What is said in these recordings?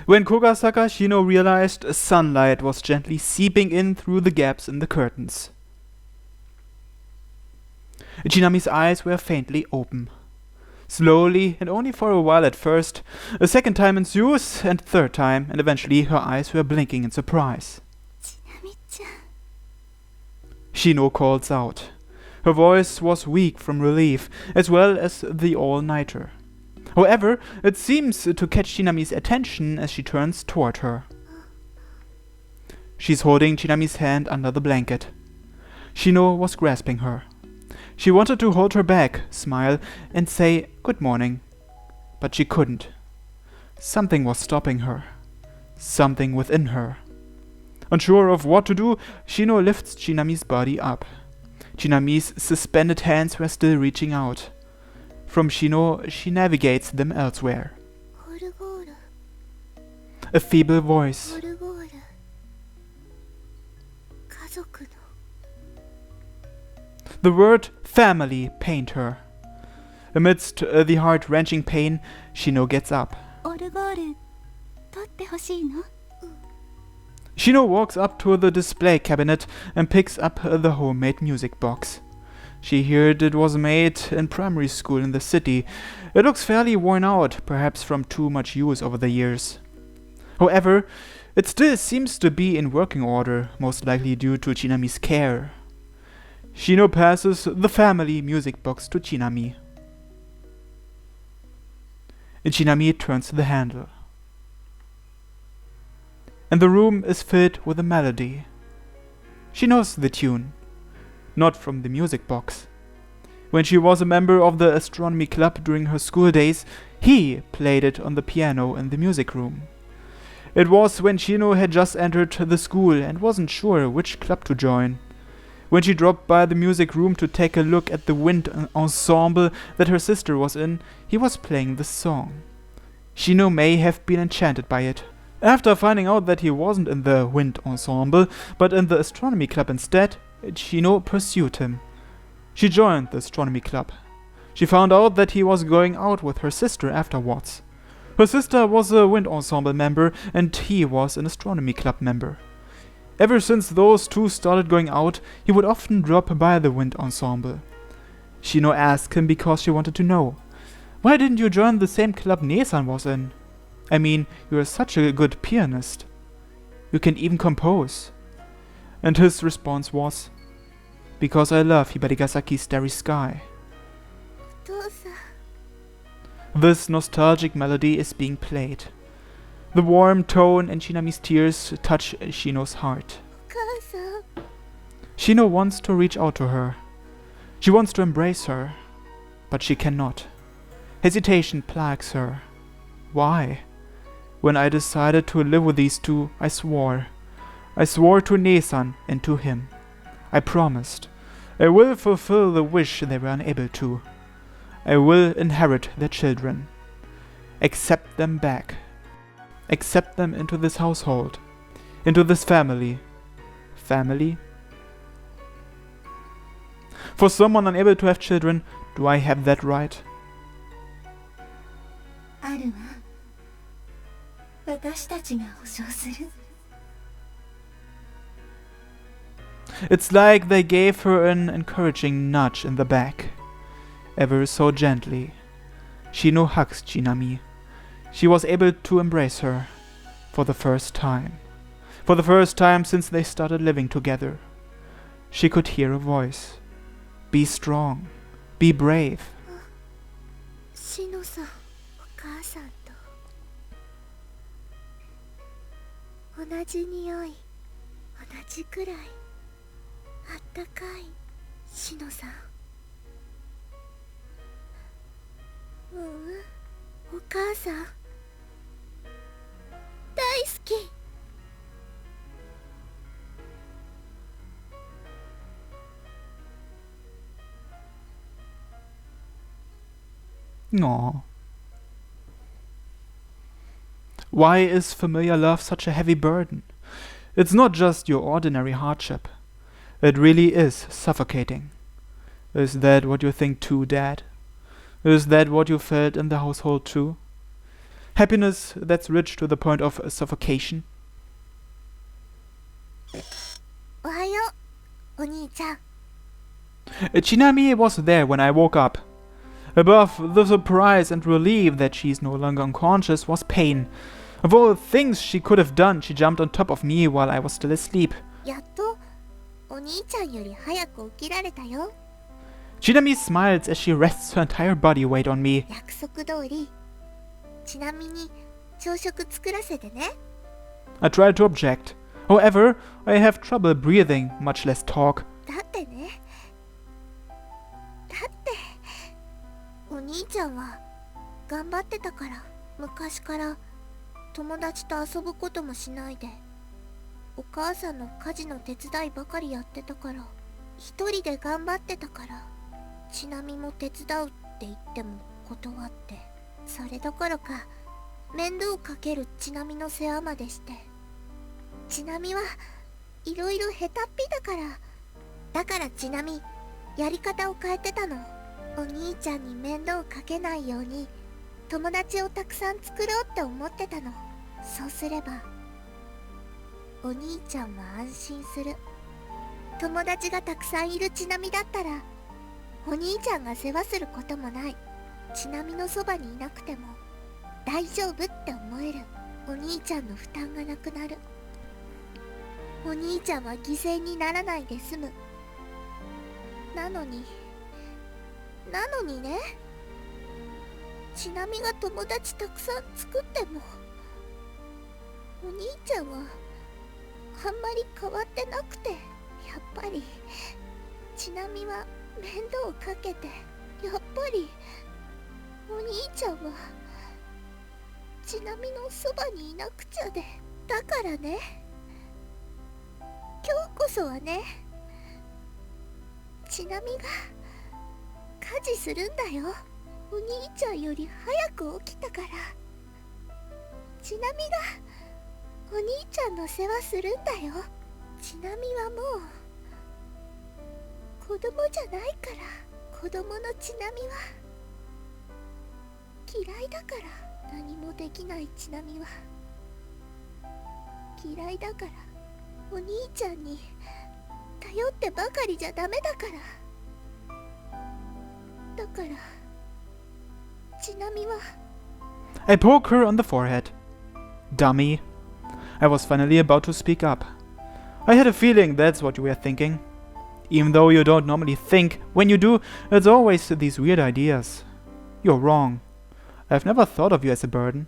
When Kogasaka Shino realized sunlight was gently seeping in through the gaps in the curtains. Chinami's eyes were faintly open. Slowly, and only for a while at first, a second time ensues, and third time, and eventually her eyes were blinking in surprise. ちなみちゃん Shino calls out. Her voice was weak from relief, as well as the all-nighter. However, it seems to catch Chinami's attention as she turns toward her. She's holding Chinami's hand under the blanket. Shino was grasping her. She wanted to hold her back, smile, and say good morning. But she couldn't. Something was stopping her. Something within her. Unsure of what to do, Shino lifts Chinami's body up. Chinami's suspended hands were still reaching out. From Shino, she navigates them elsewhere. オルゴール A feeble voice. オルゴール家族の The word family pained her. Amidst the heart-wrenching pain, Shino gets up. オルゴール取ってほしいの Shino walks up to the display cabinet and picks up the homemade music box. She heard it was made in primary school in the city. It looks fairly worn out, perhaps from too much use over the years. However, it still seems to be in working order, most likely due to Chinami's care. Shino passes the family music box to Chinami. Chinami turns the handle. And the room is filled with a melody. She knows the tune, not from the music box. When she was a member of the astronomy club during her school days, he played it on the piano in the music room. It was when Shino had just entered the school and wasn't sure which club to join. When she dropped by the music room to take a look at the wind ensemble that her sister was in, he was playing the song. Shino may have been enchanted by it. After finding out that he wasn't in the wind ensemble, but in the astronomy club instead, Shino pursued him. She joined the astronomy club. She found out that he was going out with her sister afterwards. Her sister was a wind ensemble member and he was an astronomy club member. Ever since those two started going out, he would often drop by the wind ensemble. Shino asked him because she wanted to know. Why didn't you join the same club Nesan was in? I mean, you are such a good pianist. You can even compose. And his response was, because I love Hibarigasaki's Starry Sky. お父さん This nostalgic melody is being played. The warm tone and Chinami's tears touch Shino's heart. お母さん Shino wants to reach out to her. She wants to embrace her, but she cannot. Hesitation plagues her. Why? When I decided to live with these two, I swore. I swore to Nesan and to him. I promised. I will fulfill the wish they were unable to. I will inherit their children. Accept them back. Accept them into this household. Into this family. Family? For someone unable to have children, do I have that right? あるわ私たちが保証する It's like they gave her an encouraging nudge in the back. Ever so gently. Shino hugs Chinami. She was able to embrace her. For the first time. For the first time since they started living together. She could hear a voice. Be strong. Be brave. しのさんお母さんと同じ匂い同じくらいあったかいしのさんお母さん大好き Aww. Why is familiar love such a heavy burden? It's not just your ordinary hardship. It really is suffocating. Is that what you think too, Dad? Is that what you felt in the household too? Happiness that's rich to the point of suffocation. おはよう、お兄ちゃん。Chinami was there when I woke up. Above the surprise and relief that she's no longer unconscious was pain. Of all the things she could have done, she jumped on top of me while I was still asleep. やっとお兄ちゃんより早く起きられたよ。Chinami smiles as she rests her entire body weight on me. 約束通り、ちなみに朝食作らせてね。I try to object. However, I have trouble breathing, much less talk. だってね。だってお兄ちゃんは頑張ってたから、昔から友達と遊ぶこともしないで、お母さんの家事の手伝いばかりやってたから、一人で頑張ってたから、ちなみも手伝うって言っても断って、それどころか面倒をかけるちなみの世話までして、ちなみはいろいろ下手っぴだから、だからちなみやり方を変えてたの。お兄ちゃんに面倒をかけないように友達をたくさん作ろうって思ってたの。そうすればお兄ちゃんは安心する。友達がたくさんいるちなみだったら、お兄ちゃんが世話することもない。ちなみのそばにいなくても大丈夫って思える。お兄ちゃんの負担がなくなる。お兄ちゃんは犠牲にならないで済む。なのにね、ちなみが友達たくさん作っても、お兄ちゃんはあんまり変わってなくて、やっぱりちなみは面倒をかけて、やっぱりお兄ちゃんはちなみのそばにいなくちゃで。だからね、今日こそはね、ちなみが家事するんだよ。お兄ちゃんより早く起きたから、ちなみがお兄ちゃんの世話するんだよ。ちなみはもう子供じゃないから、子供のちなみは嫌いだから。何もできないちなみは嫌いだから、お兄ちゃんに頼ってばかりじゃダメだから。だからちなみは。 I poke her on the forehead. Dummy. I was finally about to speak up. I had a feeling that's what you were thinking. Even though you don't normally think, when you do, it's always these weird ideas. You're wrong. I've never thought of you as a burden.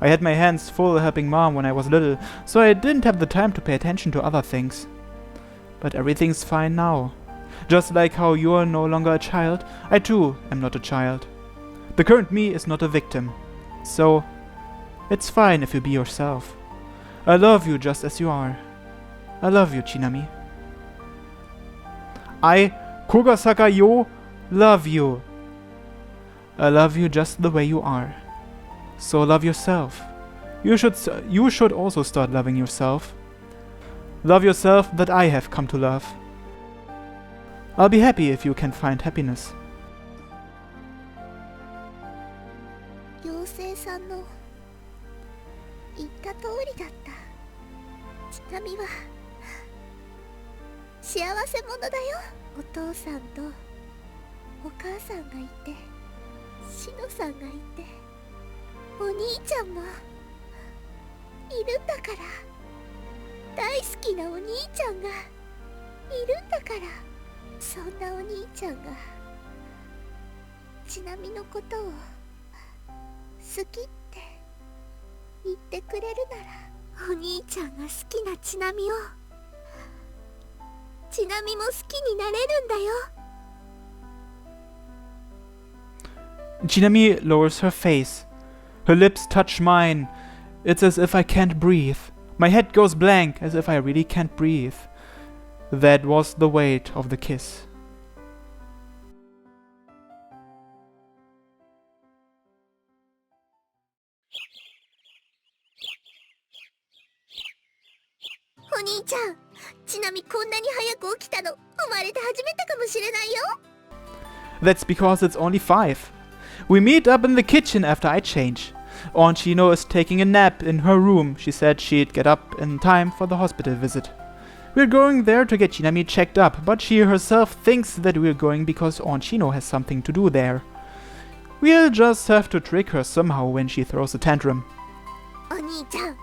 I had my hands full helping Mom when I was little, so I didn't have the time to pay attention to other things. But everything's fine now. Just like how you're no longer a child, I too am not a child. The current me is not a victim. So, it's fine if you be yourself. I love you just as you are. I love you, Chinami. I, Kogasaka Yo, love you. I love you just the way you are. So love yourself. You should also start loving yourself. Love yourself that I have come to love. I'll be happy if you can find happiness. 妖精さんの言った通りだった。ちなみは幸せ者だよ。お父さんとお母さんがいて、しのさんがいて、お兄ちゃんもいるんだから。大好きなお兄ちゃんがいるんだから。そんなお兄ちゃんがちなみのことを好きって言ってくれるなら、お兄ちゃんが好きなちなみをちなみも好きになれるんだよ。 Chinami lowers her face. Her lips touch mine. It's as if I can't breathe. My head goes blank, as if I really can't breathe. That was the weight of the kiss. お兄ちゃん、ちなみこんなに早く起きたの生まれて初めてかもしれないよ。 That's because it's only 5. We meet up in the kitchen after I change. Aunt Chino is taking a nap in her room. She said she'd get up in time for the hospital visit. We're going there to get Chinami checked up, but she herself thinks that we're going because Aunt Chino has something to do there. We'll just have to trick her somehow when she throws a tantrum. お兄ちゃん、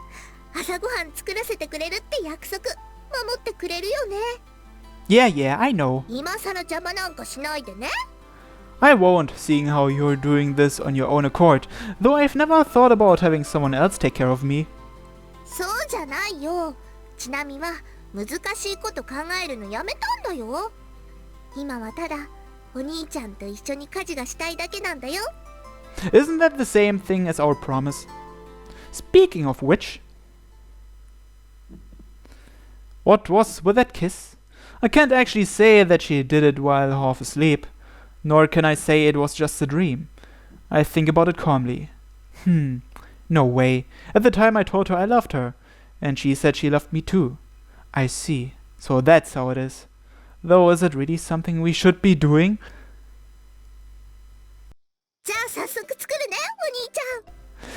朝ごはん作らせてくれるって約束守ってくれるよね。 Yeah, I know. 今さら邪魔なんかしないでね。 I won't, seeing how you're doing this on your own accord, though I've never thought about having someone else take care of me. そうじゃないよ。ちなみは難しいこと考えるのやめたんだよ。今はただお兄ちゃんと一緒に家事がしたいだけなんだよ。 Isn't that the same thing as our promise? Speaking of which... What was with that kiss? I can't actually say that she did it while half asleep. Nor can I say it was just a dream. I think about it calmly. No way. At the time I told her I loved her. And she said she loved me too. I see. So that's how it is. Though is it really something we should be doing? じゃあ早速作るね、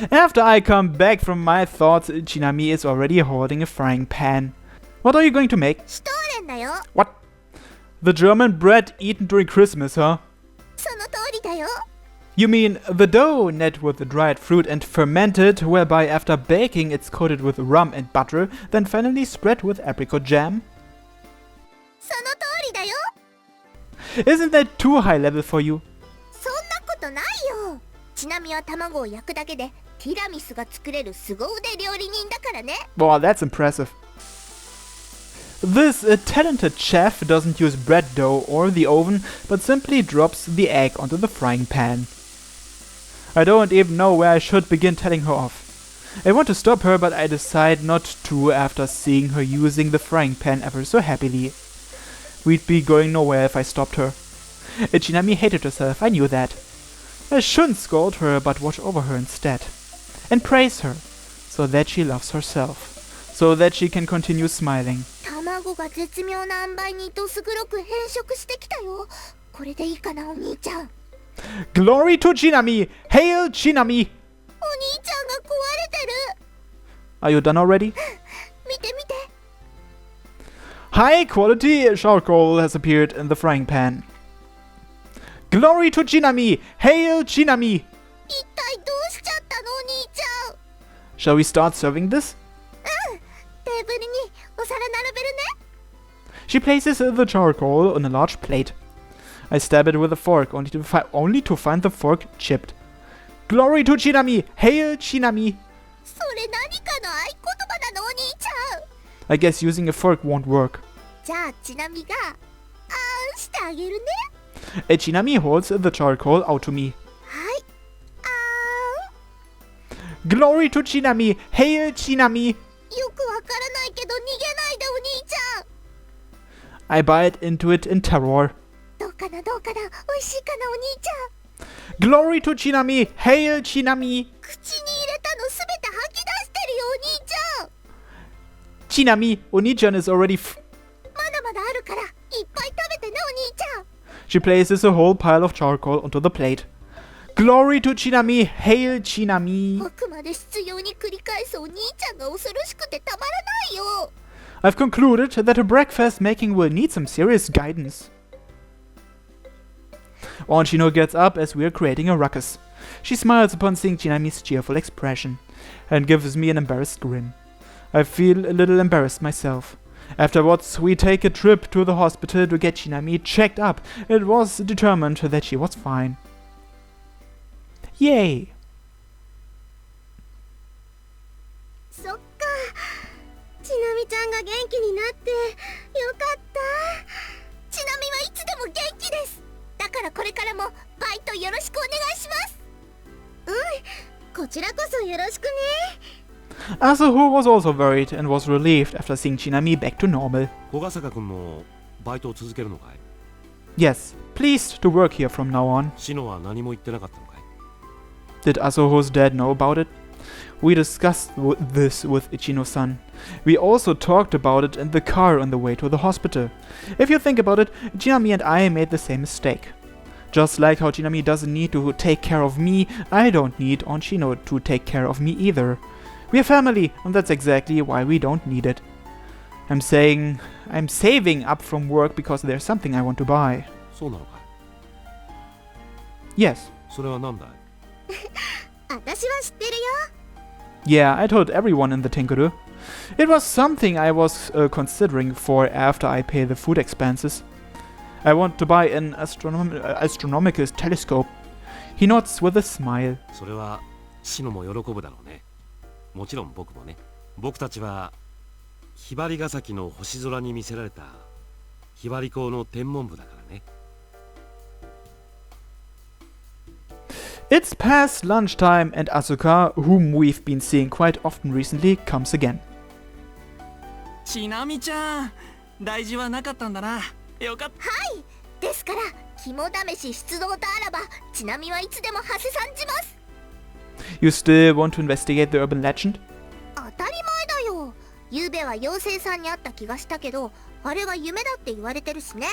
お兄ちゃん。 After I come back from my thoughts, Chinami is already holding a frying pan. What are you going to make? シュトーレンだよ。 What? The German bread eaten during Christmas, huh? その通りだよ。 You mean the dough knit with the dried fruit and fermented, whereby after baking it's coated with rum and butter, then finally spread with apricot jam? その通りだよ。 Isn't that too high level for you? そんなことないよ。ちなみは卵を焼くだけでティラミスが作れる凄腕料理人だからね。 Wow, that's impressive. This talented chef doesn't use bread dough or the oven, but simply drops the egg onto the frying pan. I don't even know where I should begin telling her off. I want to stop her, but I decide not to after seeing her using the frying pan ever so happily. We'd be going nowhere if I stopped her. Chinami hated herself, I knew that. I shouldn't scold her, but watch over her instead. And praise her, so that she loves herself. So that she can continue smiling. 卵が絶妙な塩梅にどす黒く変色してきたよ。これでいいかな、お兄ちゃん。 Glory to Chinami! Hail Chinami! お兄ちゃんが壊れてる。 Are you done already? 見て見て。 High quality charcoal has appeared in the frying pan. Glory to Chinami! Hail Chinami! 一体どうしちゃったの、お兄ちゃん。 Shall we start serving this? テーブルにお皿並べるね。 She places the charcoal on a large plate. I stab it with a fork, only to find the fork chipped. Glory to Chinami! Hail Chinami! それ何かの合言葉なの、お兄ちゃん。 I guess using a fork won't work. じゃあちなみがあーんしてあげるね。 Chinami holds the charcoal out to me. はい。あ Glory to Chinami! Hail Chinami! ーん。よくわからないけど逃げないで、お兄ちゃん。 I bite into it in terror. どうかなどうかな、美味しいかな、お兄ちゃん。 Glory to Chinami! Hail Chinami! 口に入れたのすべて吐き出してるよ、お兄ちゃん。 Chinami! Onichan is alreadyまだまだあるからいっぱい食べてね、お兄ちゃん。 She places a whole pile of charcoal onto the plate. Glory to Chinami! Hail Chinami! あくまで執拗に繰り返すお兄ちゃんが恐ろしくてたまらないよ。 I've concluded that her breakfast making will need some serious guidance. Onshino gets up as we are creating a ruckus. She smiles upon seeing Chinami's cheerful expression, and gives me an embarrassed grin. I feel a little embarrassed myself. Afterwards, we take a trip to the hospital to get Chinami checked up. It was determined that she was fine. Yay! そっか、ちなみちゃんが元気になってよかった。ちなみはいつでも元気です。だからこれからもバイトよろしくお願いします。うん、こちらこそよろしくね。 Asuhu was also worried and was relieved after seeing Chinami back to normal. 小笠原君もバイトを続けるのかい？ Yes, pleased to work here from now on. シノは何も言ってなかったのかい？ Did Asuhu's dad know about it? We discussed this with Ichino-san. We also talked about it in the car on the way to the hospital. If you think about it, Chinami and I made the same mistake. Just like how Chinami doesn't need to take care of me, I don't need Onshino to take care of me either. We're family, and that's exactly why we don't need it. I'm saving up from work because there's something I want to buy. そうなのかい？ Yes. それは何だい？私は知ってるよ。 Yeah, I told everyone in the Tinkuru. It was something I was considering for after I pay the food expenses. I want to buy an astronomical telescope. He nods with a smile. それはシノも喜ぶだろうね。もちろん僕もね。僕たちはひばりが崎の星空に見せられたひばり港の天文部だからね。It's past lunchtime and Asuka, whom we've been seeing quite often recently, comes again. ちなみちゃん、大事はなかったんだな。よかった。ですから肝試し出動とあらばちなみはいつでもはせさんじます。 You still want to investigate the urban legend? 当たり前だよ。ゆうべは妖精さんに会った気がしたけど、あれは夢だって言われてるしね。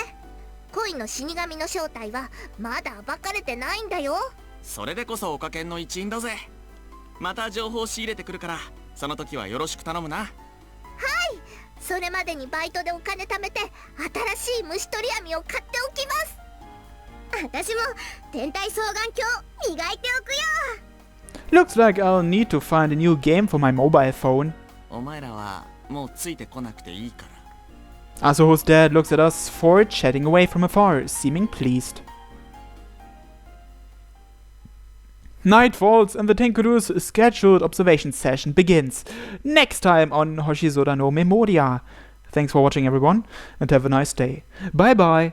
恋の死神の正体はまだ暴かれてないんだよ。それでこそおかけんの一員だぜ。また情報仕入れてくるから、その時はよろしく頼むな。それまでにバイトでお金貯めて新しい虫取り網を買っておきます。私も天体双眼鏡磨いておくよ。 Looks like I'll need to find a new game for my mobile phone. お前らはもうついてこなくていいから。 Asuho's dad looks at us four chatting away from afar, seeming pleased. Night falls and the Tenkuru's scheduled observation session begins. Next time on Hoshizora no Memoria. Thanks for watching everyone and have a nice day. Bye bye.